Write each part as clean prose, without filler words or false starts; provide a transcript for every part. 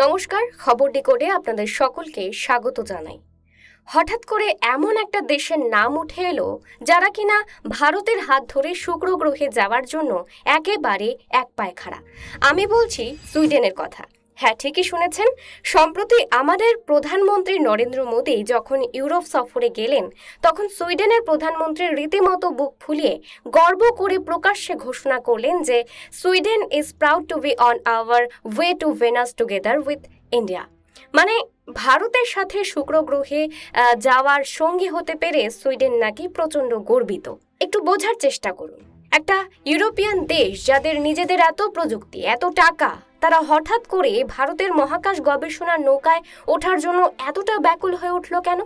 নমস্কার, খবর ডিকোডে আপনাদের সকলকে স্বাগত জানাই। হঠাৎ করে এমন একটা দেশের নাম উঠে এলো যারা কিনা ভারতের হাত ধরে শুক্র গ্রহে যাওয়ার জন্য একেবারে এক পায়ে খাড়া। আমি বলছি সুইডেনের কথা। হ্যাঁ, ঠিকই শুনেছেন। সম্প্রতি আমাদের প্রধানমন্ত্রী নরেন্দ্র মোদী যখন ইউরোপ সফরে গেলেন, তখন সুইডেনের প্রধানমন্ত্রী রীতিমতো বুক ফুলিয়ে গর্ব করে প্রকাশ্যে ঘোষণা করলেন যে Sweden is proud to be on our way to Venus together with India. মানে ভারতের সাথে শুক্র গ্রহে যাওয়ার সঙ্গী হতে পেরে সুইডেন নাকি প্রচণ্ড গর্বিত। একটু বোঝার চেষ্টা করুন, একটা ইউরোপিয়ান দেশ যাদের নিজেদের এত প্রযুক্তি, এত টাকা, তারা হঠাৎ করে ভারতের মহাকাশ গবেষণার নৌকায় ওঠার জন্য এতটা ব্যাকুল হয়ে উঠল কেন?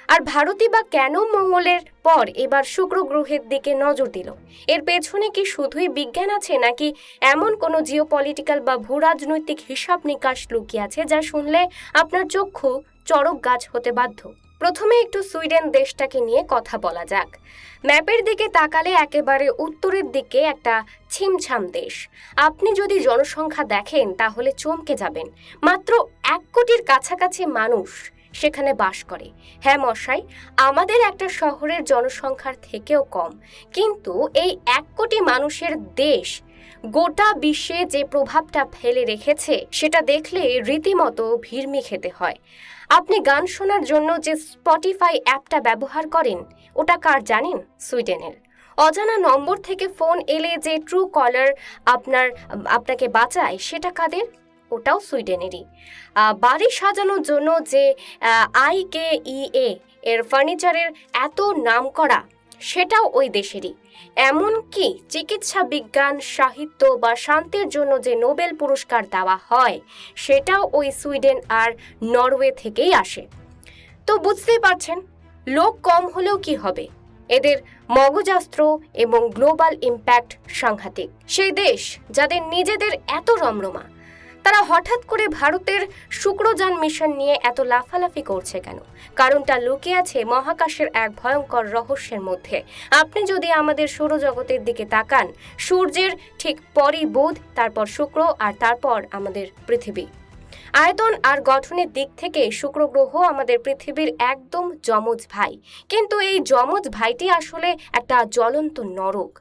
আর ভারতই বা কেন মঙ্গলের পর এবার শুক্র গ্রহের দিকে নজর দিল? এর পেছনে কি শুধুই বিজ্ঞান আছে, নাকি এমন কোনো জিওপলিটিক্যাল বা ভূরাজনৈতিক হিসাব নিকাশ লুকিয়ে আছে যা শুনলে আপনার চক্ষু চড়ক গাছ হতে বাধ্য? প্রথমে একটু সুইডেন দেশটাকে নিয়ে কথা বলা যাক। ম্যাপের দিকে তাকালে একেবারে উত্তরের দিকে একটা ছিমছাম দেশ। আপনি যদি জনসংখ্যা দেখেন তাহলে চমকে যাবেন। মাত্র 1 কোটির কাছাকাছি মানুষ সেখানে বাস করে। হ্যাঁ মশাই, আমাদের একটা শহরের জনসংখ্যার থেকেও কম। কিন্তু এই 1 কোটি মানুষের দেশ গোটা বিশ্বে যে প্রভাবটা ফেলে রেখেছে সেটা দেখলে রীতিমতো ভিড়মি খেতে হয়। আপনি গান শোনার জন্য যে স্পটিফাই অ্যাপটা ব্যবহার করেন, ওটা কার জানেন? সুইডেনের। অজানা নম্বর থেকে ফোন এলে যে ট্রু কলার আপনাকে বাঁচায়, সেটা কাদের? ওটাও সুইডেনেরই। বাড়ি সাজানোর জন্য যে IKEA এর ফার্নিচারের এত নাম করা, সেটাও ওই দেশেরই। এমনকি চিকিৎসা বিজ্ঞান, সাহিত্য বা শান্তির জন্য যে নোবেল পুরস্কার দেওয়া হয়, সেটাও ওই সুইডেন আর নরওয়ে থেকেই আসে। তো বুঝতেই পারছেন, লোক কম হলেও কি হবে, এদের মগজাস্ত্র এবং গ্লোবাল ইম্প্যাক্ট সাংঘাতিক। সেই দেশ যাদের নিজেদের এত রমরমা, তারা হঠাৎ করে ভারতের শুক্রযান মিশন নিয়ে এত লাফালাফি করছে কেন? কারণটা লুকিয়ে আছে মহাকাশের এক ভয়ঙ্কর রহস্যের মধ্যে। আপনি যদি আমাদের সৌরজগতের দিকে তাকান, সূর্যের ঠিক পরই বুধ, তারপর শুক্র, আর তারপর আমাদের পৃথিবী। আয়তন আর গঠনের দিক থেকে শুক্র গ্রহ আমাদের পৃথিবীর একদম যমজ ভাই। কিন্তু এই যমজ ভাইটি আসলে একটা জ্বলন্ত নরক।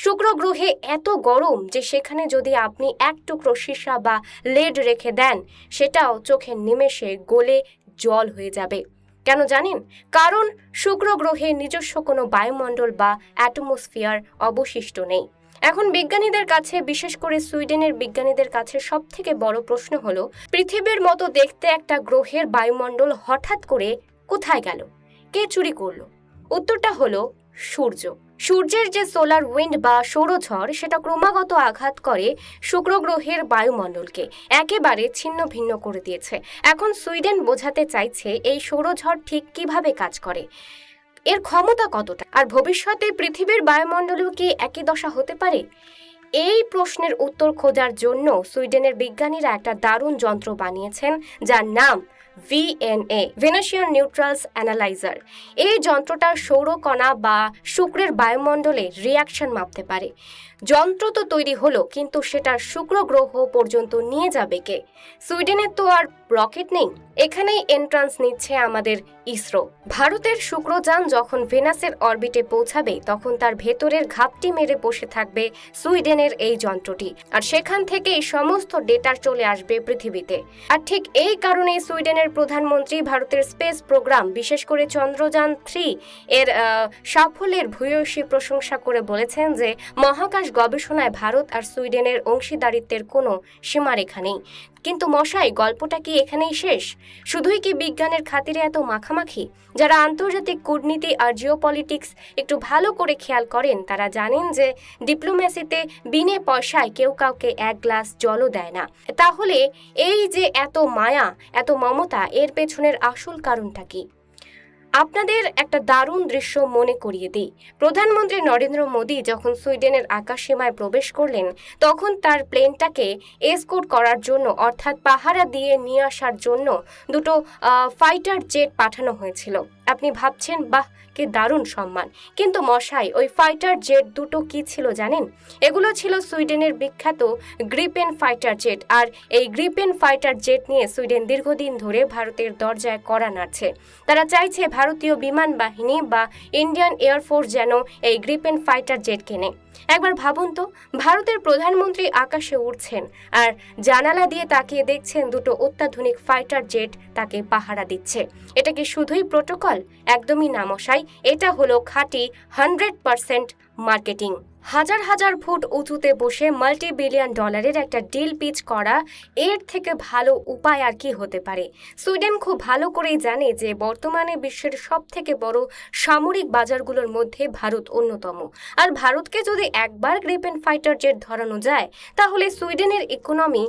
শুক্র গ্রহে এত গরম যে সেখানে যদি আপনি এক টুকরো সীসা বা লেড রেখে দেন, সেটাও চোখের নিমেষে গলে জল হয়ে যাবে। কেন জানেন? কারণ শুক্র গ্রহে নিজস্ব কোনো বায়ুমণ্ডল বা অ্যাটমসফিয়ার অবশিষ্ট নেই। এখন বিজ্ঞানীদের কাছে, বিশেষ করে সুইডেনের বিজ্ঞানীদের কাছে সবথেকে বড় প্রশ্ন হলো, পৃথিবীর মতো দেখতে একটা গ্রহের বায়ুমণ্ডল হঠাৎ করে কোথায় গেল? কে চুরি করলো? উত্তরটা হলো সূর্য। সূর্যের যে সোলার উইন্ড বা সৌরঝড়, সেটা ক্রমাগত আঘাত করে শুক্র গ্রহের বায়ুমণ্ডলকে একেবারে ছিন্ন ভিন্ন করে দিয়েছে। এখন সুইডেন বোঝাতে চাইছে এই সৌরঝড় ঠিক কিভাবে কাজ করে, এর ক্ষমতা কতটা, আর ভবিষ্যতে পৃথিবীর বায়ুমণ্ডলেও কি একই দশা হতে পারে? এই প্রশ্নের উত্তর খোঁজার জন্য সুইডেনের বিজ্ঞানীরা একটা দারুণ যন্ত্র বানিয়েছেন, যার নাম VNA, ভেনাসিয়ান নিউট্রালস অ্যানালাইজার। এই যন্ত্রটা সৌরকণা বা শুক্রের বায়ুমণ্ডলে রিয়াকশন মাপতে পারে। যন্ত্র তো তৈরি হলো, কিন্তু সেটা শুক্র গ্রহ পর্যন্ত নিয়ে যাবে কে? সুইডেনের তো আর রকেট নেই। এখানেই এন্ট্রান্স নিচ্ছে আমাদের ইসরো। ভারতের শুক্রযান যখন ভেনাসের অরবিটে পৌঁছাবে, তখন তার ভেতরের ঘাপটি মেরে বসে থাকবে সুইডেনের এই যন্ত্রটি, আর সেখান থেকেই সমস্ত ডেটা চলে আসবে পৃথিবীতে। আর ঠিক এই কারণেই সুইডেনের প্রধানমন্ত্রী ভারতের স্পেস প্রোগ্রাম, বিশেষ করে চন্দ্রযান 3 এর সাফল্যের ভূয়সী প্রশংসা করে বলেছেন যে মহাকাশ গবেষণায় ভারত আর সুইডেনের অংশীদারিত্বের কোনো সীমারেখা নেই। কিন্তু মশাই, গল্পটা কি এখানেই শেষ? শুধুই কি বিজ্ঞানের খাতিরে এত মাখামাখি? যারা আন্তর্জাতিক কূটনীতি আর জিওপলিটিক্স একটু ভালো করে খেয়াল করেন, তারা জানেন যে ডিপ্লোম্যাসিতে বিনে পয়সায় কেউ কাউকে এক গ্লাস জলও দেয় না। তাহলে এই যে এত মায়া, এত মমতা, এর পেছনের আসল কারণটা কি? আপনাদের একটা দারুণ দৃশ্য মনে করিয়ে দিই। প্রধানমন্ত্রী নরেন্দ্র মোদী যখন সুইডেনের আকাশসীমায় প্রবেশ করলেন, তখন তার প্লেনটাকে এসকোর্ট করার জন্য, অর্থাৎ পাহারা দিয়ে নিয়ে আসার জন্য 2টো ফাইটার জেট পাঠানো হয়েছিল। আপনি ভাবছেন বাহ কি দারুণ সম্মান, কিন্তু মশাই ওই ফাইটার জেট দুটো কি ছিল জানেন? এগুলো ছিল সুইডেনের বিখ্যাত গ্রিপেন ফাইটার জেট। আর এই গ্রিপেন ফাইটার জেট নিয়ে সুইডেন দীর্ঘদিন ধরে ভারতের দরজায় কড়া নাড়ছে। তারা চাইছে ভারতীয় বিমান বাহিনী বা ইন্ডিয়ান এয়ারফোর্স যেন এই গ্রিপেন ফাইটার জেট কেনে। একবার ভাবুন তো, ভারতের প্রধানমন্ত্রী আকাশে উড়ছেন আর জানালা দিয়ে তাকিয়ে দেখছেন দুটো অত্যাধুনিক ফাইটার জেট তাকে পাহারা দিচ্ছে। এটা কি শুধুই প্রোটোকল? একদমই না মশাই, এটা হলো খাঁটি 100% মার্কেটিং। হাজার হাজার ফুট উঁচুতে বসে $multi-billion একটা ডিল পিচ করা, এর থেকে ভালো উপায় আর কি হতে পারে? সুইডেন খুব ভালো করেই জানে যে বর্তমানে বিশ্বের সবথেকে বড় সামরিক বাজারগুলোর মধ্যে ভারত অন্যতম। আর ভারতকে যদি একবার গ্রিপেন ফাইটার জেট ধরানো যায়, তাহলে সুইডেনের ইকোনমি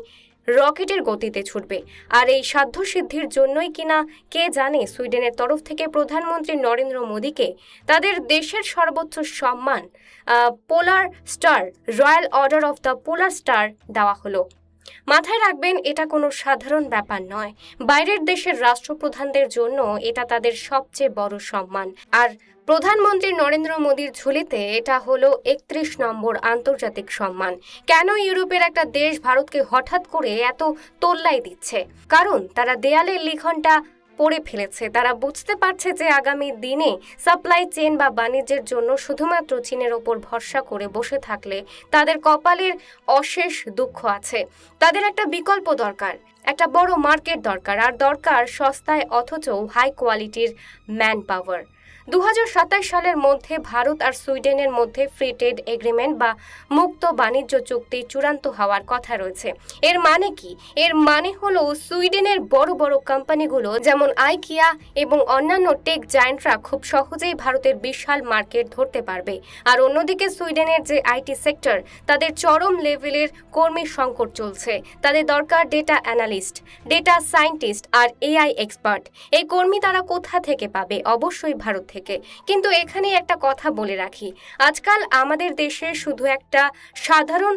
রকেটের গতিতে ছুটবে। আর এই সাধ্যসিদ্ধির জন্যই কিনা কে জানে সুইডেনের তরফ থেকে প্রধানমন্ত্রী নরেন্দ্র মোদীকে তাদের দেশের সর্বোচ্চ সম্মান polar star, royal order of the polar star দেওয়া হলো। মাথায় রাখবেন, এটা কোনো সাধারণ ব্যাপার নয়। বাইরের দেশের রাষ্ট্রপ্রধানদের জন্য এটা তাদের সবচেয়ে বড় সম্মান। আর প্রধানমন্ত্রী নরেন্দ্র মোদীর ঝুলিতে এটা হলো 31 নম্বর আন্তর্জাতিক সম্মান। কেন ইউরোপের একটা দেশ ভারতকে হঠাৎ করে এত তোল্লাই দিচ্ছে? কারণ তারা দেয়ালের লিখনটা পড়ে ফেলেছে। তারা বুঝতে পারছে যে আগামী দিনে সাপ্লাই চেইন বা বাণিজ্যের জন্য শুধুমাত্র চীনের ওপর ভরসা করে বসে থাকলে তাদের কপালের অশেষ দুঃখ আছে। তাদের একটা বিকল্প দরকার, একটা বড় মার্কেট দরকার, আর দরকার সস্তায় অথচ হাই কোয়ালিটির ম্যান পাওয়ার। 2027 সালের মধ্যে ভারত আর সুইডেনের মধ্যে ফ্রি ট্রেড এগ্রিমেন্ট বা মুক্ত বাণিজ্য চুক্তি চূড়ান্ত হওয়ার কথা রয়েছে। এর মানে কি? এর মানে হলো সুইডেনের বড় বড় কোম্পানিগুলো যেমন আইকিয়া এবং অন্যান্য টেক জায়ান্টরা খুব সহজেই ভারতের বিশাল মার্কেট ধরতে পারবে। আর অন্যদিকে সুইডেনের যে আইটি সেক্টর, তাদের চরম লেভেলের কর্মী সংকট চলছে। তাদের দরকার data analyst, data scientist are AI expert. এই কর্মী তারা কোথা থেকে পাবে? অবশ্যই ভারত থেকে। কিন্তু এখানে একটা কথা বলে রাখি, আজকাল আমাদের দেশে শুধু একটা সাধারণ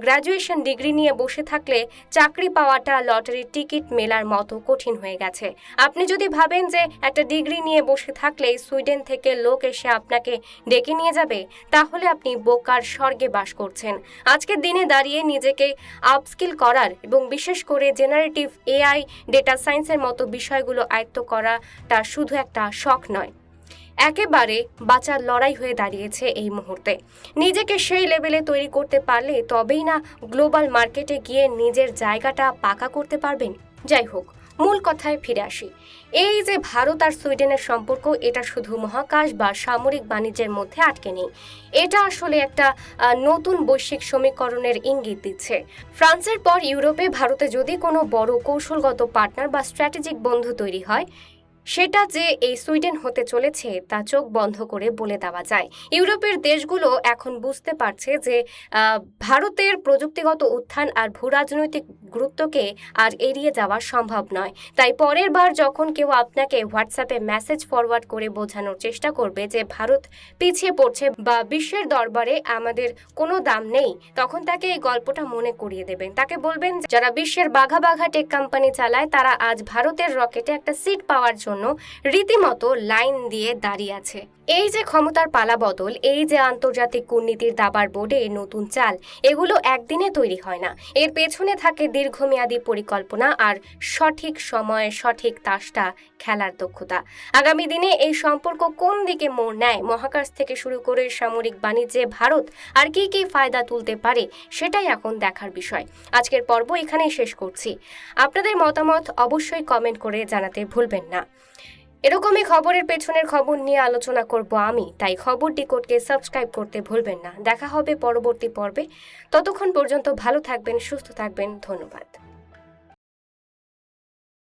গ্র্যাজুয়েশন ডিগ্রি নিয়ে বসে থাকলে চাকরি পাওয়াটা লটারির টিকিট মেলার মতো কঠিন হয়ে গেছে। আপনি যদি ভাবেন যে একটা ডিগ্রি নিয়ে বসে থাকলে সুইডেন থেকে লোক এসে আপনাকে ডেকে নিয়ে যাবে, তাহলে আপনি বোকার স্বর্গে বাস করছেন। আজকের দিনে দাঁড়িয়ে নিজেকে আপস্কিল করার এবং বিশেষ করে জেনারেটিভ এআই, ডেটা সায়েন্সের মতো বিষয়গুলো আয়ত্ত করাটা শুধু একটা শখ নয়, একেবারে বাঁচার লড়াই হয়ে দাঁড়িয়েছে এই মুহূর্তে। নিজেকে সেই লেভেলে তৈরি করতে পারলে তবেই না গ্লোবাল মার্কেটে গিয়ে নিজের জায়গাটা পাকা করতে পারবেন। যাই হোক, মূল কথায় ফিরে আসি। এই যে ভারত আর সুইডেনের সম্পর্ক, এটা শুধু মহাকাশ বা সামরিক বাণিজ্যের মধ্যে আটকে নেই। এটা আসলে একটা নতুন বৈশ্বিক সমীকরণের ইঙ্গিত দিচ্ছে। ফ্রান্সের পর ইউরোপে ভারতে যদি কোনো বড় কৌশলগত পার্টনার বা স্ট্র্যাটেজিক বন্ধু তৈরি হয়, সেটা যে এই সুইডেন হতে চলেছে তা চোখ বন্ধ করে বলে দেওয়া যায়। ইউরোপের দেশগুলো এখন বুঝতে পারছে যে ভারতের প্রযুক্তিগত উত্থান আর ভূরাজনৈতিক গুরুত্বকে আর এড়িয়ে যাওয়া সম্ভব নয়। তাই পরের বার যখন কেউ আপনাকে হোয়াটসঅ্যাপে মেসেজ ফরওয়ার্ড করে বোঝানোর চেষ্টা করবে যে ভারত পিছিয়ে পড়ছে বা বিশ্বের দরবারে আমাদের কোনো দাম নেই, তখন তাকে এই গল্পটা মনে করিয়ে দেবেন। তাকে বলবেন, যারা বিশ্বের বাঘা বাঘা টেক কোম্পানি চালায় তারা আজ ভারতের রকেটে একটা সিট পাওয়ার জন্য রীতিমতো লাইন দিয়ে দাঁড়িয়ে আছে। এই যে ক্ষমতার পালাবদল, এই যে আন্তর্জাতিক কূটনীতির দাবার বোর্ডে নতুন চাল, এগুলো একদিনে তৈরি হয় না। এর পেছনে থাকে দীর্ঘমেয়াদী পরিকল্পনা আর সঠিক সময়ে সঠিক তাসটা খেলার দক্ষতা। আগামী দিনে এই সম্পর্ক কোন দিকে মোড় নেয়, মহাকাশ থেকে শুরু করে সামরিক বাণিজ্যে ভারত আর কি কি ফায়দা তুলতে পারে, সেটাই এখন দেখার বিষয়। আজকের পর্ব এখানেই শেষ করছি। আপনাদের মতামত অবশ্যই কমেন্ট করে জানাতে ভুলবেন না। এরকমই খবরের পেছনের খবর নিয়ে আলোচনা করব আমি, তাই খবর ডিকোডকে সাবস্ক্রাইব করতে ভুলবেন না। দেখা হবে পরবর্তী পর্বে। ততক্ষণ পর্যন্ত ভালো থাকবেন, সুস্থ থাকবেন। ধন্যবাদ।